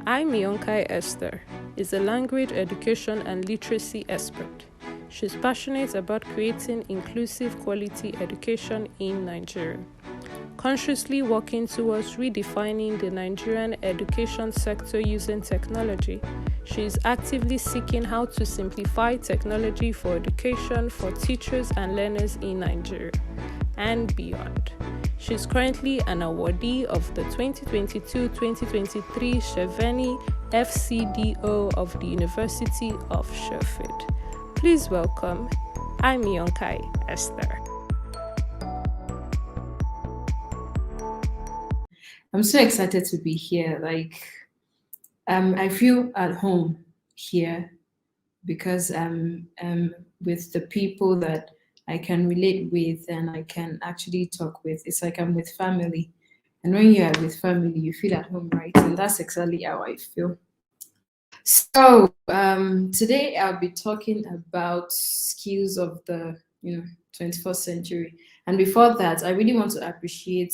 Omonigho Esther is a language education and literacy expert. She's passionate about creating inclusive quality education in Nigeria. Consciously working towards redefining the Nigerian education sector using technology, she is actively seeking how to simplify technology for education for teachers and learners in Nigeria and beyond. She is currently an awardee of the 2022-2023 Sheveni FCDO of the University of Sheffield. Please welcome Omonigho Esther. I'm so excited to be here. I feel at home here because I'm with the people that I can relate with and I can actually talk with. It's like I'm with family. And when you are with family, you feel at home, right? And that's exactly how I feel. So today I'll be talking about skills of the 21st century. And before that, I really want to appreciate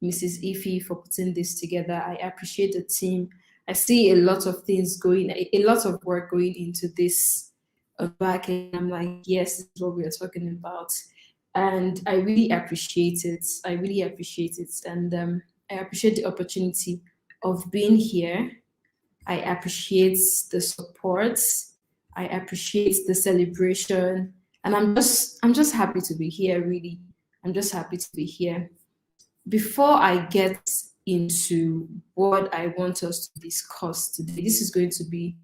Mrs. Ify for putting this together. I appreciate the team. I see a lot of things a lot of work going into this back, and I'm like, yes, this is what we are talking about. And I really appreciate it. I really appreciate it. And I appreciate the opportunity of being here. I appreciate the support. I appreciate the celebration. And I'm just happy to be here, really. I'm just happy to be here. Before I get into what I want us to discuss today, this is going to be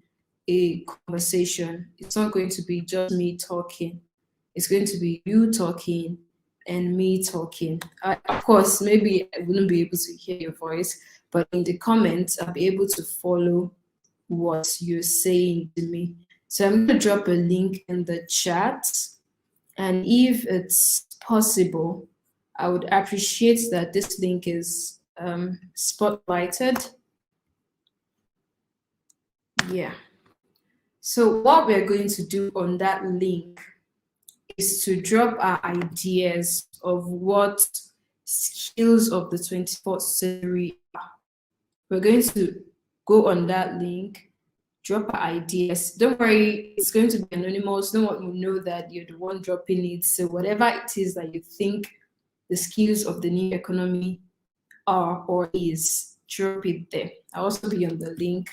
a conversation. It's not going to be just me talking. It's going to be you talking and me talking. Of course, maybe I wouldn't be able to hear your voice, but in the comments, I'll be able to follow what you're saying to me. So I'm going to drop a link in the chat. And if it's possible, I would appreciate that this link is spotlighted. Yeah. So what we're going to do on that link is to drop our ideas of what skills of the 21st century are. We're going to go on that link, drop our ideas. Don't worry, it's going to be anonymous. No one will know that you're the one dropping it. So whatever it is that you think the skills of the new economy are or is, drop it there. I'll also be on the link.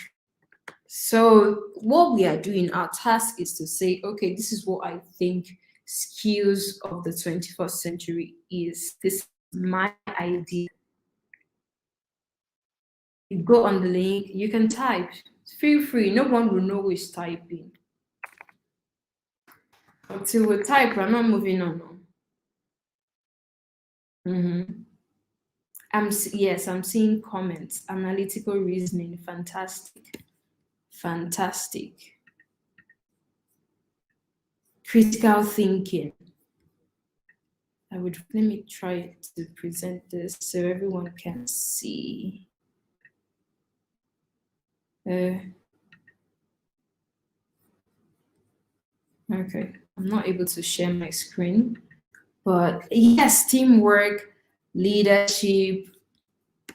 So what we are doing, our task is to say, okay, this is what I think skills of the 21st century is. This is my idea. You go on the link, you can type. Feel free, no one will know who is typing. Until we type, we're not moving on. Yes, I'm seeing comments. Analytical reasoning, fantastic. Fantastic. Critical thinking. Let me try to present this so everyone can see. Okay, I'm not able to share my screen, but yes, teamwork, leadership.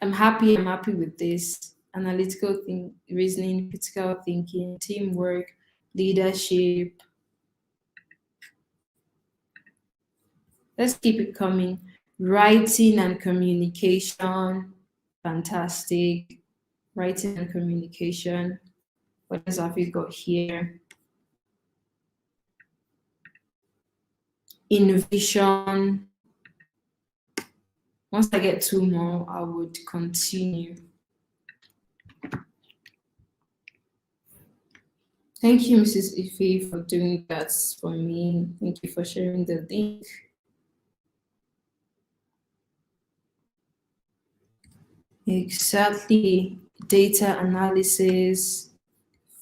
I'm happy with this. Analytical reasoning, critical thinking, teamwork, leadership. Let's keep it coming. Writing and communication, fantastic. Writing and communication. What else have we got here? Innovation. Once I get two more, I would continue. Thank you, Mrs. Ify, for doing that for me. Thank you for sharing the link. Exactly. Data analysis.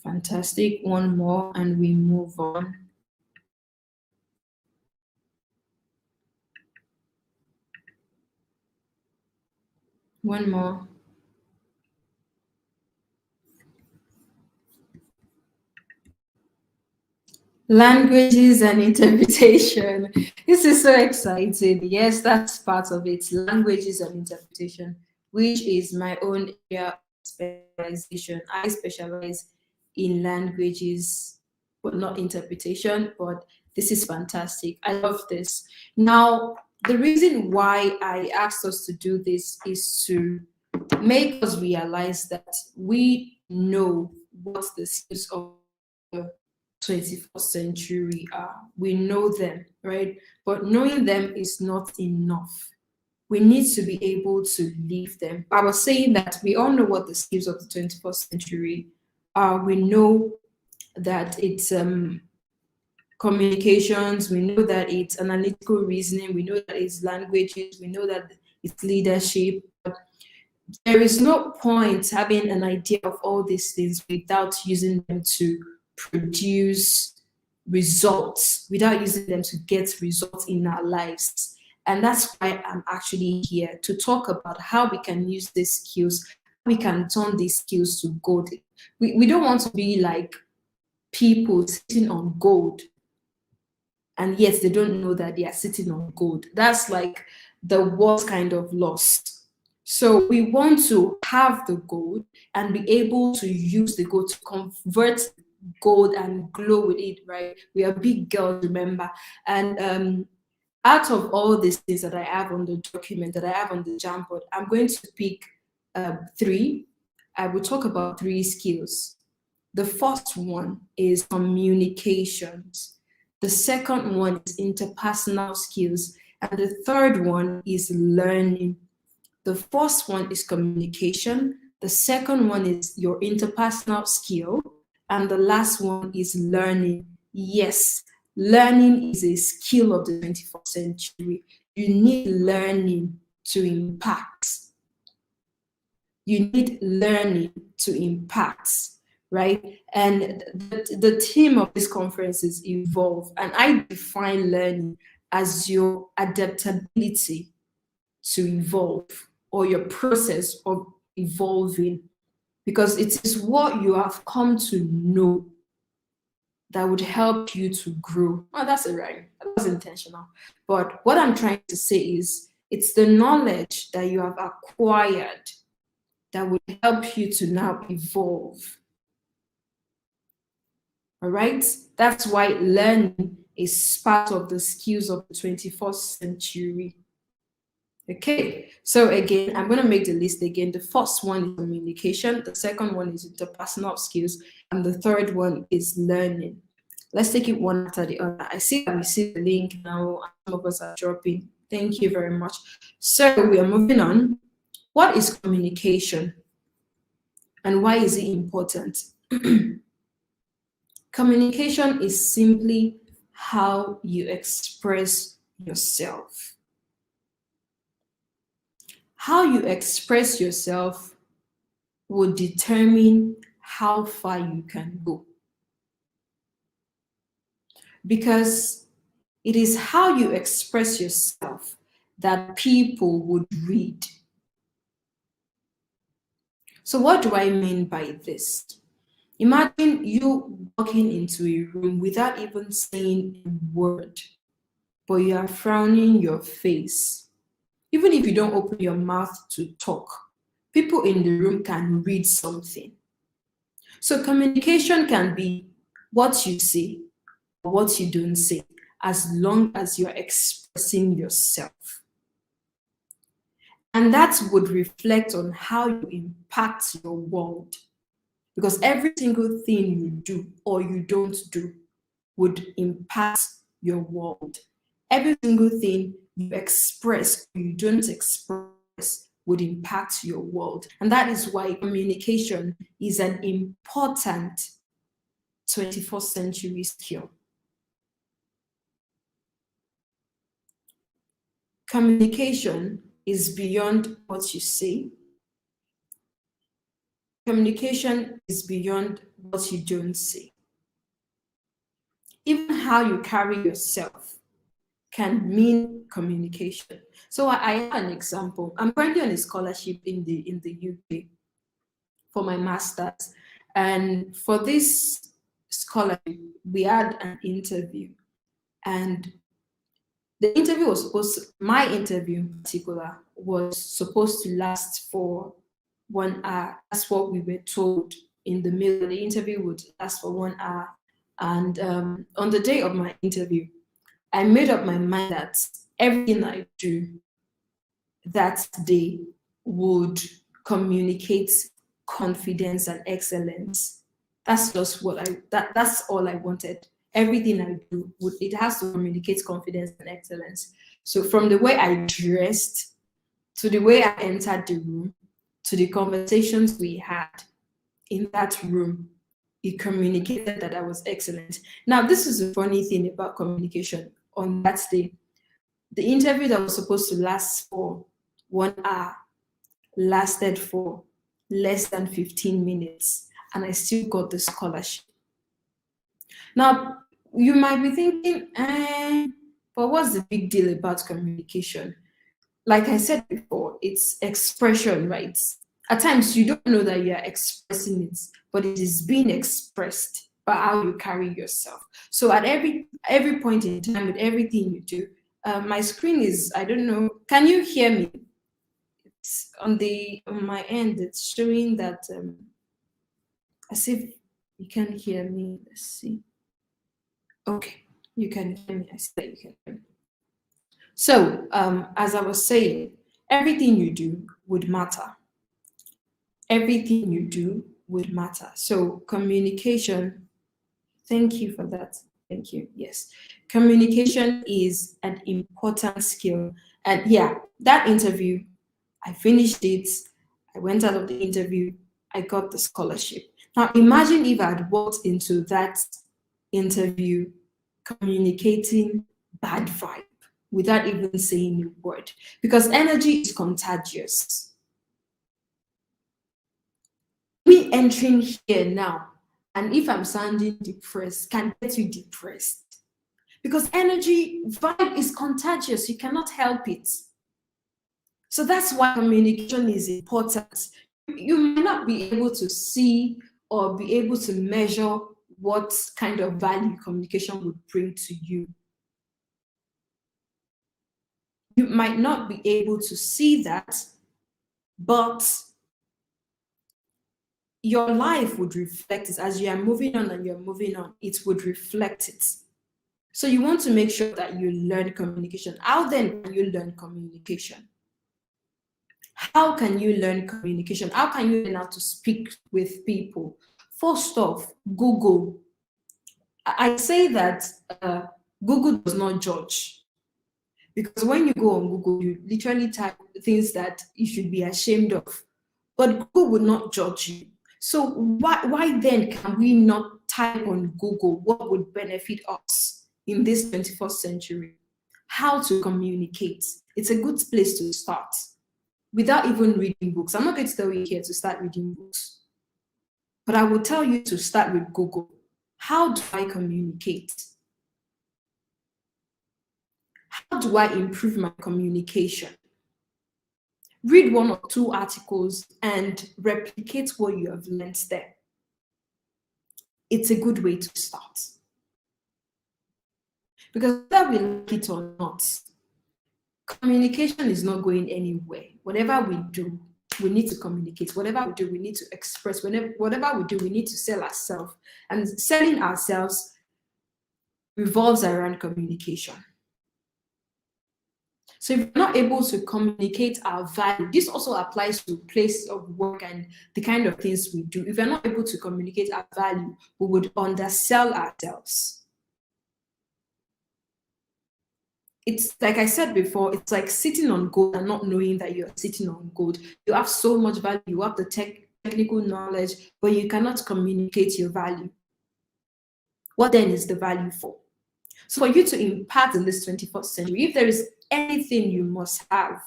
Fantastic. One more and we move on. One more. Languages and interpretation. This is so exciting. Yes, that's part of it. Languages and interpretation, which is my own area specialization. I specialize in languages, but not interpretation, but this is fantastic. I love this. Now, the reason why I asked us to do this is to make us realize that we know what the skills of the 21st century are. We know them, right? But knowing them is not enough. We need to be able to live them. I was saying that we all know what the skills of the 21st century are. We know that it's communications, we know that it's analytical reasoning, we know that it's languages, we know that it's leadership. There is no point having an idea of all these things without using them to produce results, without using them to get results in our lives. And that's why I'm actually here to talk about how we can use these skills, we can turn these skills to gold. We don't want to be like people sitting on gold and yet they don't know that they are sitting on gold. That's like the worst kind of lost. So we want to have the gold and be able to use the gold to convert gold and glow with it, right? We are big girls, remember. And out of all these things that I have on the document, that I have on the Jamboard, I'm going to pick three. I will talk about three skills. The first one is communications. The second one is interpersonal skills. And the third one is learning. The first one is communication. The second one is your interpersonal skill. And the last one is learning. Yes, learning is a skill of the 21st century. You need learning to impact. You need learning to impact, right? And the theme of this conference is evolve. And I define learning as your adaptability to evolve, or your process of evolving, because it is what you have come to know that would help you to grow. Oh, that's a rhyme. That was intentional. But what I'm trying to say is it's the knowledge that you have acquired that will help you to now evolve. All right? That's why learning is part of the skills of the 21st century. Okay, so again, I'm going to make the list again. The first one is communication, the second one is interpersonal skills, and the third one is learning. Let's take it one after the other. I see that we see the link now. Some of us are dropping. Thank you very much. So we are moving on. What is communication? And why is it important? Communication is simply how you express yourself. How you express yourself will determine how far you can go. Because it is how you express yourself that people would read. So what do I mean by this? Imagine you walking into a room without even saying a word, but you are frowning your face. Even if you don't open your mouth to talk, people in the room can read something. So communication can be what you say or what you don't say, as long as you're expressing yourself. And that would reflect on how you impact your world. Because every single thing you do or you don't do would impact your world. Every single thing you express or you don't express would impact your world. And that is why communication is an important 21st century skill. Communication is beyond what you say. Communication is beyond what you don't say. Even how you carry yourself can mean communication. So I have an example. I'm currently on a scholarship in the UK for my master's. And for this scholarship, we had an interview. And the interview was supposed to, my interview in particular was supposed to last for 1 hour. That's what we were told in the middle. The interview would last for 1 hour. And on the day of my interview, I made up my mind that everything I do that day would communicate confidence and excellence. That's just what that's all I wanted. Everything I do would, it has to communicate confidence and excellence. So from the way I dressed to the way I entered the room to the conversations we had in that room, it communicated that I was excellent. Now, this is the funny thing about communication. On that day, the interview that was supposed to last for 1 hour lasted for less than 15 minutes, and I still got the scholarship. Now, you might be thinking, but what's the big deal about communication? Like I said before, it's expression, right? At times you don't know that you're expressing it, but it is being expressed by how you carry yourself. So at every point in time, with everything you do, my screen is, I don't know, can you hear me? It's on my end, it's showing that as if you can hear me. Let's see. Okay, you can hear me. I see that you can hear me. So, as I was saying, everything you do would matter. Everything you do would matter. So, communication, thank you for that. Thank you. Yes. Communication is an important skill. And yeah, that interview, I finished it. I went out of the interview. I got the scholarship. Now, imagine if I had walked into that interview communicating bad vibe without even saying a word, because energy is contagious. Me entering here now, and if I'm sounding depressed, can get you depressed, because energy vibe is contagious. You cannot help it. So that's why communication is important. You might not be able to see or be able to measure what kind of value communication would bring to you. You might not be able to see that, but your life would reflect it. As you are moving on and you're moving on, it would reflect it. So you want to make sure that you learn communication. How then can you learn communication? How can you learn communication? How can you learn how to speak with people? First off, Google. I say that Google does not judge, because when you go on Google, you literally type things that you should be ashamed of, but Google will not judge you. So why then can we not type on Google what would benefit us in this 21st century? How to communicate. It's a good place to start without even reading books. I'm not going to tell you here to start reading books, but I will tell you to start with Google. How do I communicate? How do I improve my communication? Read 1 or 2 articles and replicate what you have learned there. It's a good way to start. Because whether we like it or not, communication is not going anywhere. Whatever we do, we need to communicate. Whatever we do, we need to express. Whatever we do, we need to sell ourselves. And selling ourselves revolves around communication. So if we're not able to communicate our value, this also applies to place of work and the kind of things we do. If we're not able to communicate our value, we would undersell ourselves. It's like I said before, it's like sitting on gold and not knowing that you're sitting on gold. You have so much value, you have the technical knowledge, but you cannot communicate your value. What then is the value for? So for you to impact in this 21st century, if there is anything you must have,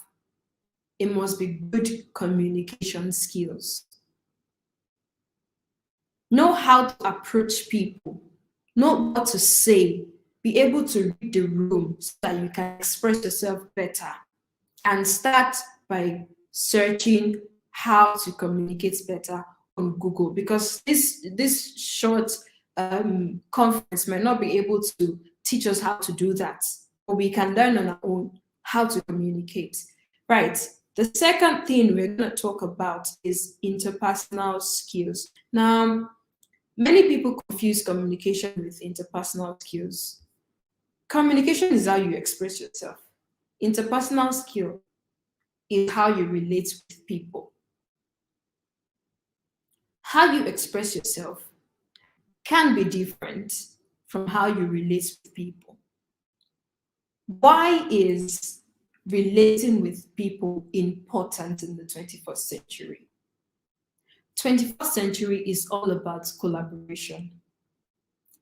it must be good communication skills. Know how to approach people, know what to say, be able to read the room so that you can express yourself better, and start by searching how to communicate better on Google, because this short conference might not be able to teach us how to do that, but we can learn on our own how to communicate. Right. The second thing we're going to talk about is interpersonal skills. Now, many people confuse communication with interpersonal skills. Communication is how you express yourself. Interpersonal skill is how you relate with people. How you express yourself can be different from how you relate with people. Why is relating with people important in the 21st century? 21st century is all about collaboration.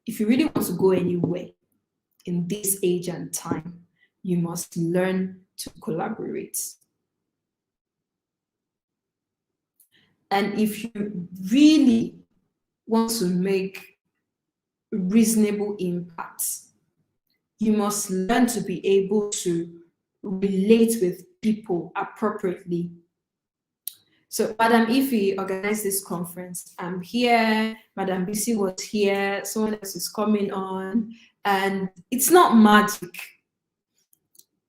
If you really want to go anywhere in this age and time, you must learn to collaborate. And if you really want to make reasonable impacts, you must learn to be able to relate with people appropriately. So Madam Ife organized this conference. I'm here, Madam BC was here, someone else is coming on, and it's not magic.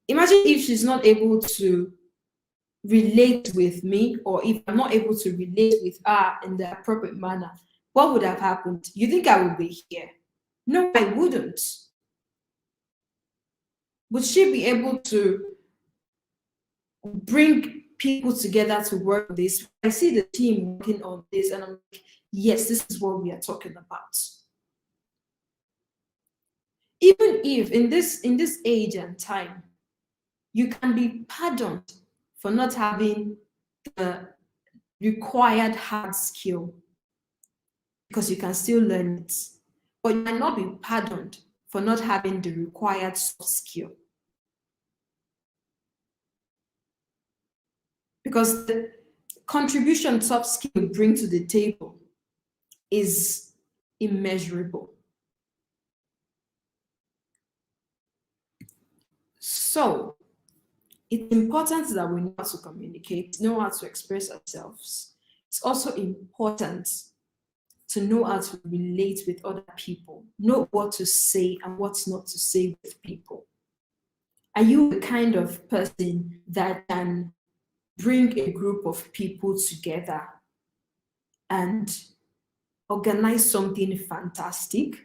Imagine if she's not able to relate with me, or if I'm not able to relate with her in the appropriate manner, what would have happened? You think I would be here? No, I wouldn't. Would she be able to bring people together to work on this? I see the team working on this, and I'm like, yes, this is what we are talking about. Even if in this age and time, you can be pardoned for not having the required hard skill, because you can still learn it, but you cannot be pardoned for not having the required soft skill. Because the contribution soft skill bring to the table is immeasurable. So it's important that we know how to communicate, know how to express ourselves. It's also important to know how to relate with other people, know what to say and what not to say with people. Are you the kind of person that can bring a group of people together and organize something fantastic?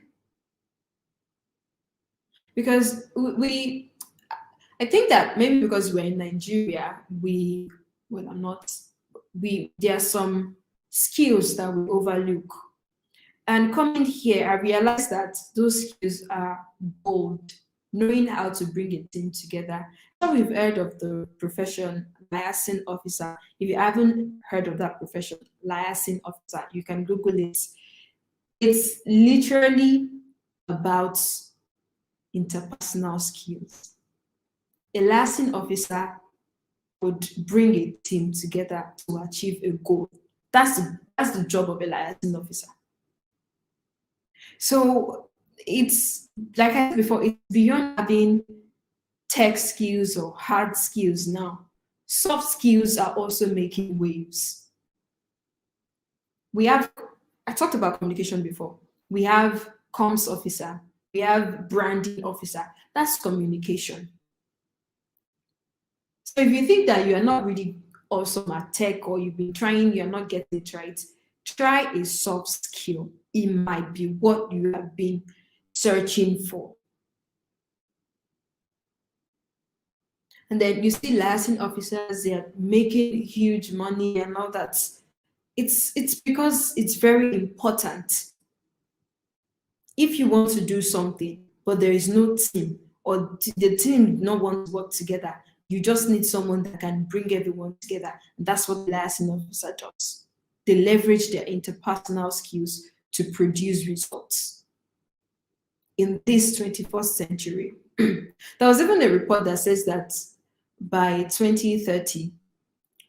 Because I think that maybe because we're in Nigeria, there are some skills that we overlook. And coming here, I realized that those skills are bold, knowing how to bring a team together. So we've heard of the profession liaison officer. If you haven't heard of that profession, liaison officer, you can Google it. It's literally about interpersonal skills. A liaison officer would bring a team together to achieve a goal. That's the job of a liaison officer. So it's, like I said before, it's beyond having tech skills or hard skills now. Soft skills are also making waves. I talked about communication before. We have comms officer, we have branding officer. That's communication. So if you think that you are not really awesome at tech, or you've been trying, you're not getting it right, try a soft skill. It might be what you have been searching for. And then you see liaison officers, they're making huge money and all that. It's because it's very important. If you want to do something, but there is no team, or the team not want to work together, you just need someone that can bring everyone together. And that's what the liaison officer does. They leverage their interpersonal skills to produce results. In this 21st century, there was even a report that says that by 2030,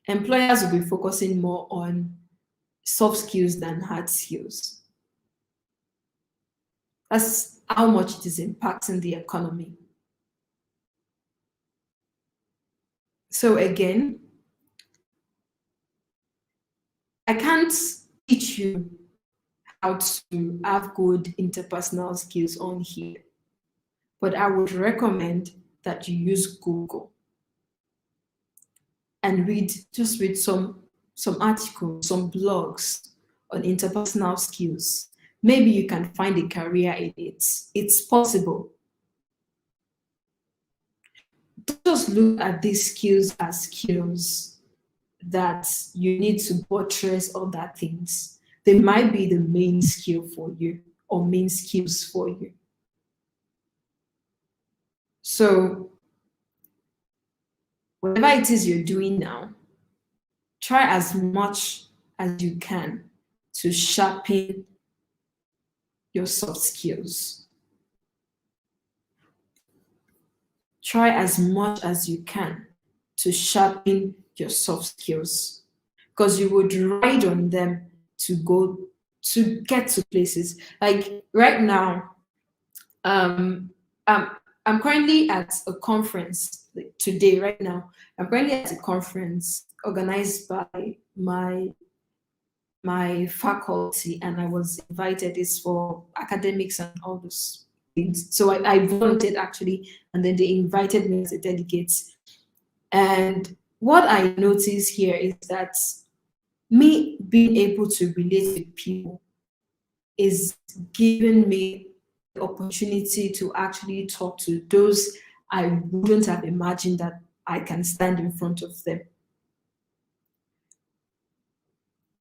employers will be focusing more on soft skills than hard skills. That's how much it is impacting the economy. So again, I can't teach you how to have good interpersonal skills on here, but I would recommend that you use Google. and read some articles, some blogs on interpersonal skills. Maybe you can find a career in it. It's possible. Don't just look at these skills as skills that you need to buttress other things. They might be the main skill for you or main skills for you. So whatever it is you're doing now, try as much as you can to sharpen your soft skills. Try as much as you can to sharpen your soft skills, because you would ride on them to get to places. Like right now, um, I'm, I'm currently at a conference like today, right now. I'm currently at a conference organized by my faculty, and I was invited. It's for academics and all those things. So I volunteered actually, and then they invited me as a delegate. And what I notice here is that me being able to relate with people is giving me the opportunity to actually talk to those I wouldn't have imagined that I can stand in front of them.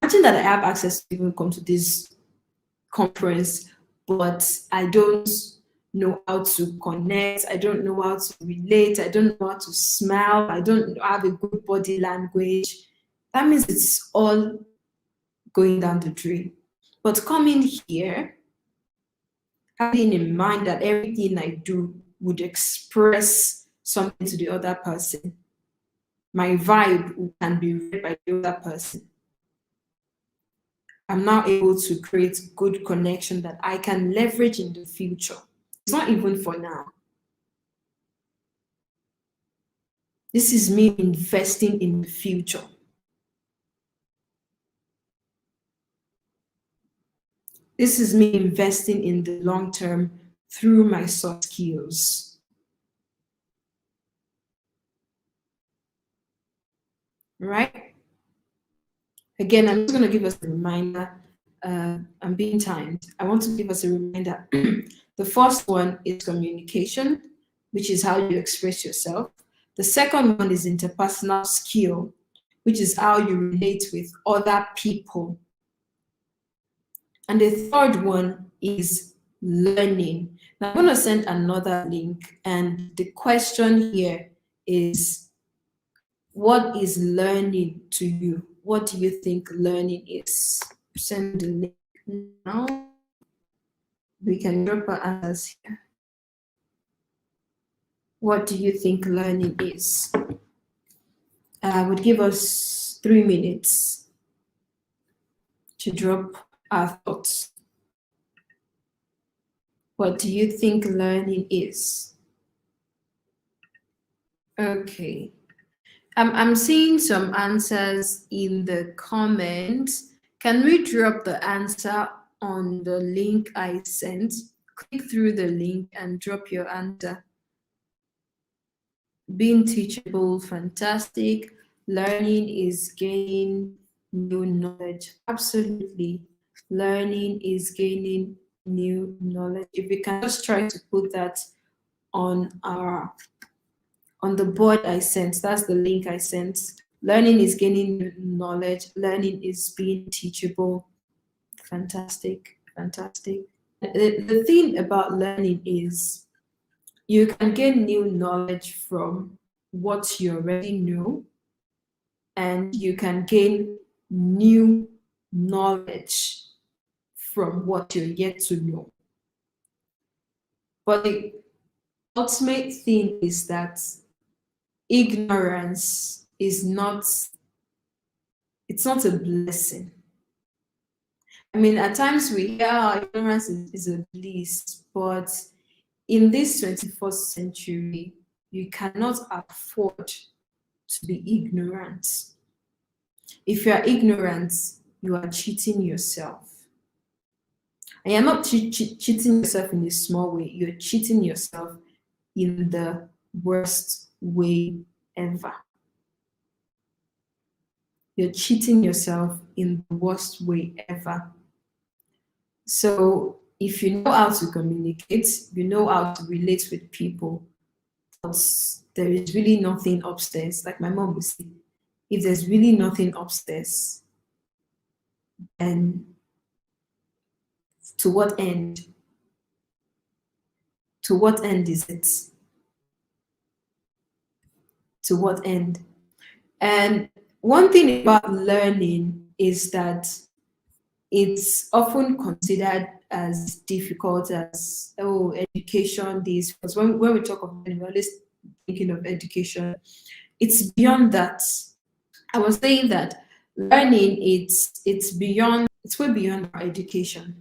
Imagine that I have access to even come to this conference, but I don't know how to connect. I don't know how to relate. I don't know how to smile. I don't have a good body language. That means it's all going down the drain. But coming here, having in mind that everything I do would express something to the other person, my vibe can be read by the other person. I'm now able to create good connection that I can leverage in the future. It's not even for now. This is me investing in the future. This is me investing in the long term through my soft skills. Right? Again, I'm just going to give us a reminder. I'm being timed. I want to give us a reminder. The first one is communication, which is how you express yourself. The second one is interpersonal skill, which is how you relate with other people. And the third one is learning. Now I'm going to send another link, and the question here is, what is learning to you? What do you think learning is? Send the link now. We can drop our answers here. What do you think learning is? Would give us 3 minutes to drop our thoughts. What do you think learning is? Okay. I'm seeing some answers in the comments. Can we drop the answer on the link I sent? Click through the link and drop your answer. Being teachable, fantastic. Learning is gaining new knowledge. Absolutely. Learning is gaining new knowledge. If we can just try to put that on the board I sent, that's the link I sent. Learning is gaining new knowledge. Learning is being teachable. Fantastic, fantastic. The thing about learning is you can gain new knowledge from what you already know, and you can gain new knowledge from what you're yet to know. But the ultimate thing is that ignorance is not, it's not a blessing. I mean, at times we hear ignorance is a bliss, but in this 21st century, you cannot afford to be ignorant. If you are ignorant, you are cheating yourself. And you're not cheating yourself in a small way, you're cheating yourself in the worst way ever. you're cheating yourself in the worst way ever. So if you know how to communicate, you know how to relate with people, but there is really nothing upstairs, like my mom would say, if there's really nothing upstairs, then to what end? To what end is it? To what end? And one thing about learning is that it's often considered as difficult as, oh, education, this, because when we talk of learning, we're always thinking of education. It's beyond that. I was saying that learning, it's beyond, it's way beyond our education.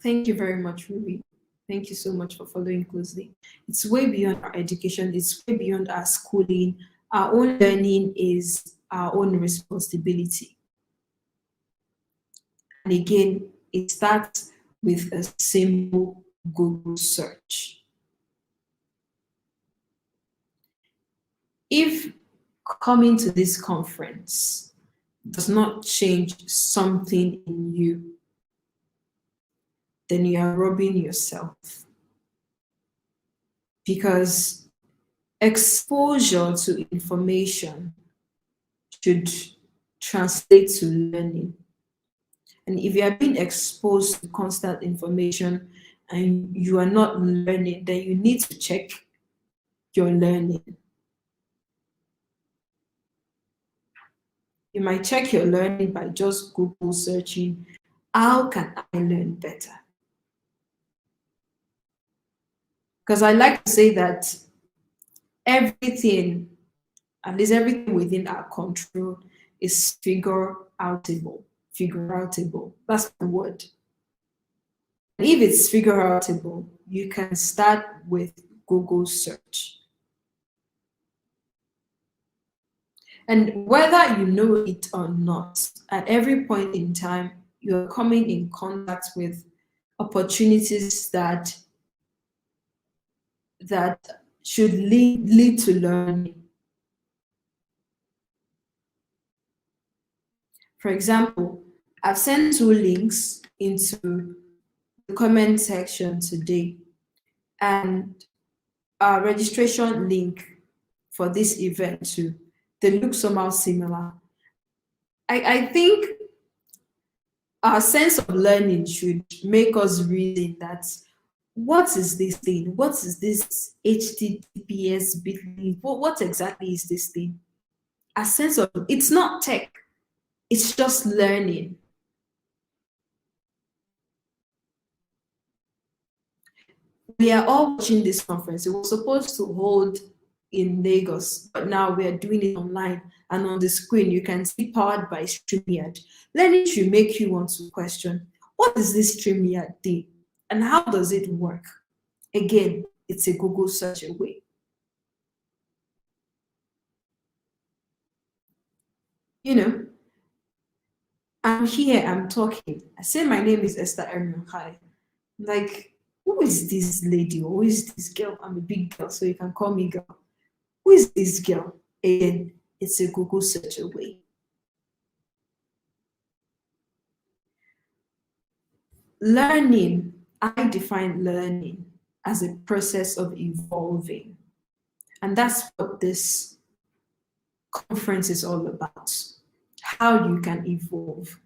Thank you very much, Ruby. Thank you so much for following closely. It's way beyond our education, it's way beyond our schooling. Our own learning is our own responsibility. And again, it starts with a simple Google search. If coming to this conference does not change something in you, then you are robbing yourself. Because exposure to information should translate to learning. And if you are being exposed to constant information and you are not learning, then you need to check your learning. You might check your learning by just Google searching, how can I learn better? Because I like to say that everything, at least everything within our control, is figure outable. Figure outable. That's the word. And if it's figure outable, you can start with Google search. And whether you know it or not, at every point in time, you're coming in contact with opportunities that should lead to learning. For example, I've sent 2 links into the comment section today, and our registration link for this event too. They look somehow similar. I think our sense of learning should make us reason that, what is this thing? What is this HTTPS bit.ly? What exactly is this thing? A sense of, it's not tech, it's just learning. We are all watching this conference. It was supposed to hold in Lagos, but now we are doing it online, and on the screen you can see powered by StreamYard. Learning should make you want to question, what is this StreamYard thing and how does it work? Again, it's a Google search away. You know, I'm here, I'm talking. I say my name is Esther Hi. Like, who is this lady or who is this girl? I'm a big girl, so you can call me girl. Who is this girl? Again, it's a Google search away. Learning, I define learning as a process of evolving. And that's what this conference is all about. How you can evolve.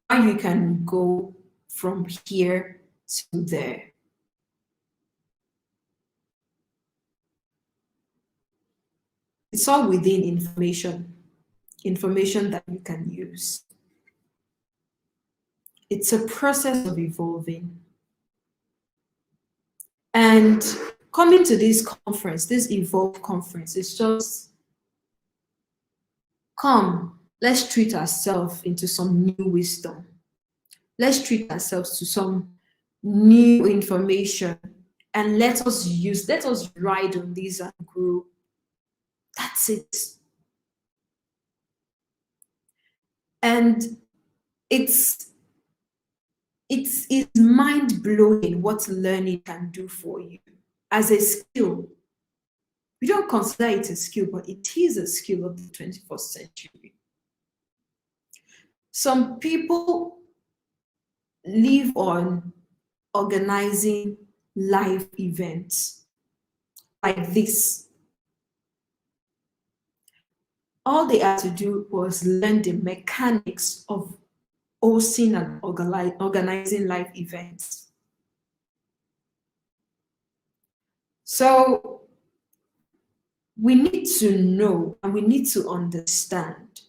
How you can go from here to there. It's all within information that you can use. It's a process of evolving. And coming to this conference, this Evolve conference, it's just, come, let's treat ourselves into some new wisdom. Let's treat ourselves to some new information, and let us ride on these and grow. That's it. And it's mind-blowing what learning can do for you as a skill. We don't consider it a skill, but it is a skill of the 21st century. Some people live on organizing live events like this. All they had to do was learn the mechanics of hosting and organizing live events. So we need to know and we need to understand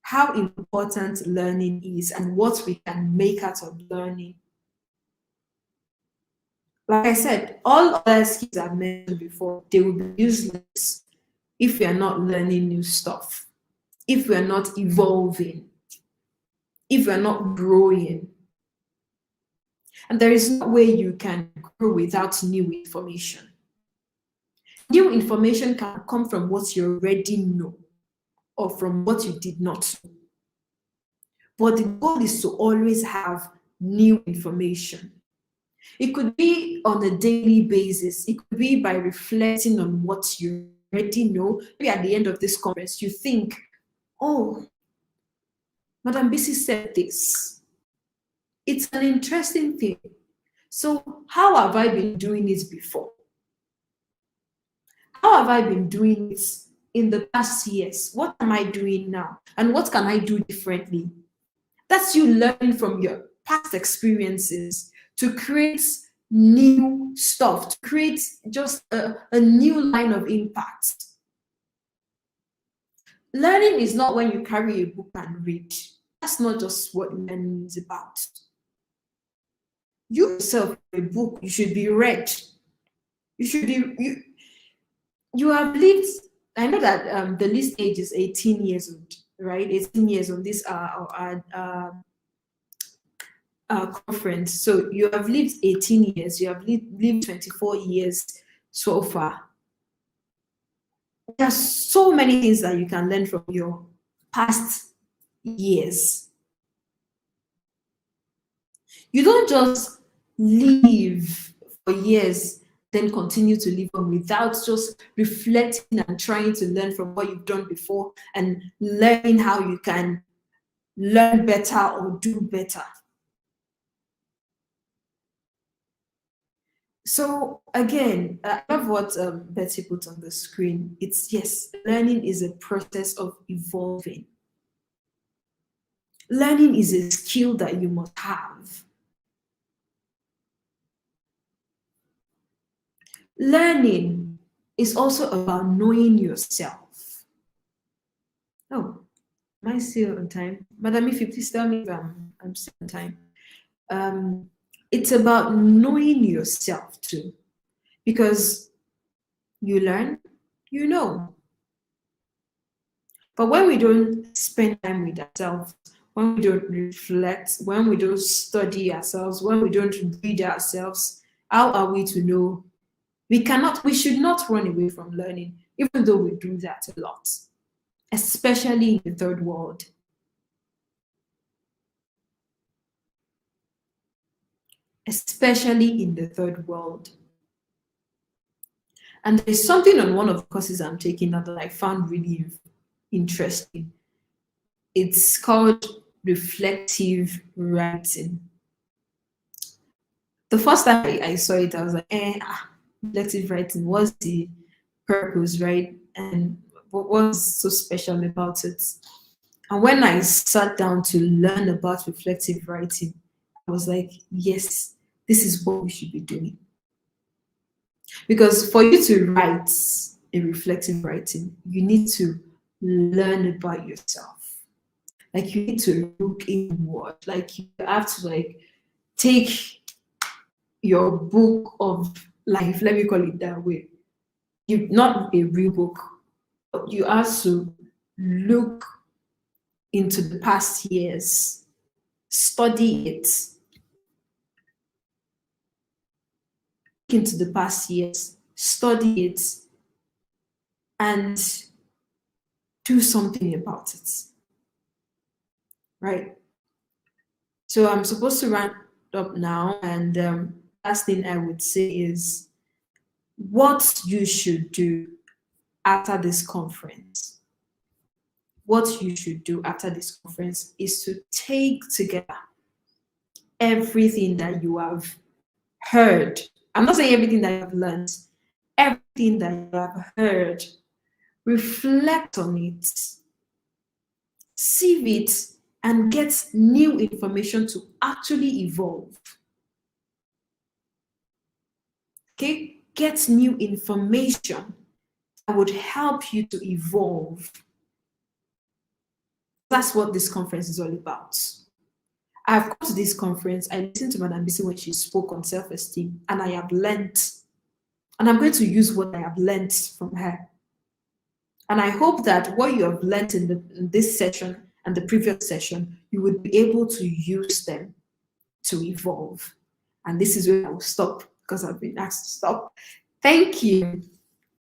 how important learning is and what we can make out of learning. Like I said, all other skills I've mentioned before, they will be useless if we are not learning new stuff, if we are not evolving, if we are not growing. And there is no way you can grow without new information. New information can come from what you already know or from what you did not know. But the goal is to always have new information. It could be on a daily basis. It could be by reflecting on what you already know. Maybe at the end of this conference, you think, oh, Madam Bisi said this. It's an interesting thing. So how have I been doing it before? How have I been doing it in the past years? What am I doing now? And what can I do differently? That's you learning from your past experiences to create new stuff, to create just a new line of impact. Learning is not when you carry a book and read. That's not just what learning is about. You yourself, a book, you should be read. You should be, you have lived, I know that the least age is 18 years old, right? 18 years on this conference. So you have lived 18 years, you have lived 24 years so far. There are so many things that you can learn from your past years. You don't just live for years, then continue to live on without just reflecting and trying to learn from what you've done before and learning how you can learn better or do better. So again, I love what Betty put on the screen. It's yes, learning is a process of evolving. Learning is a skill that you must have. Learning is also about knowing yourself. Oh, am I still on time? Madam, if you please tell me if I'm still on time. It's about knowing yourself too. Because you learn, you know. But when we don't spend time with ourselves, when we don't reflect, when we don't study ourselves, when we don't read ourselves, how are we to know? We should not run away from learning, even though we do that a lot, especially in the third world. Especially in the third world. And there's something on one of the courses I'm taking now that I found really interesting. It's called reflective writing. The first time I saw it, I was like, reflective writing, what's the purpose, right? And what was so special about it? And when I sat down to learn about reflective writing, I was like, yes, this is what we should be doing. Because for you to write a reflective writing, you need to learn about yourself. Like you need to look inward. Like you have to take your book of life, let me call it that way. Not a real book, but you have to look into the past years, study it, into the past years, study it, and do something about it. Right? So I'm supposed to wrap up now, and last thing I would say is what you should do after this conference, what you should do after this conference is to take together everything that you have heard. I'm not saying everything that you have learned, everything that you have heard. Reflect on it, sieve it, and get new information to actually evolve. Okay? Get new information that would help you to evolve. That's what this conference is all about. I've come to this conference, I listened to Madam Bisi when she spoke on self-esteem, and I have learned, and I'm going to use what I have learned from her. And I hope that what you have learned in this session and the previous session, you would be able to use them to evolve. And this is where I will stop because I've been asked to stop. Thank you.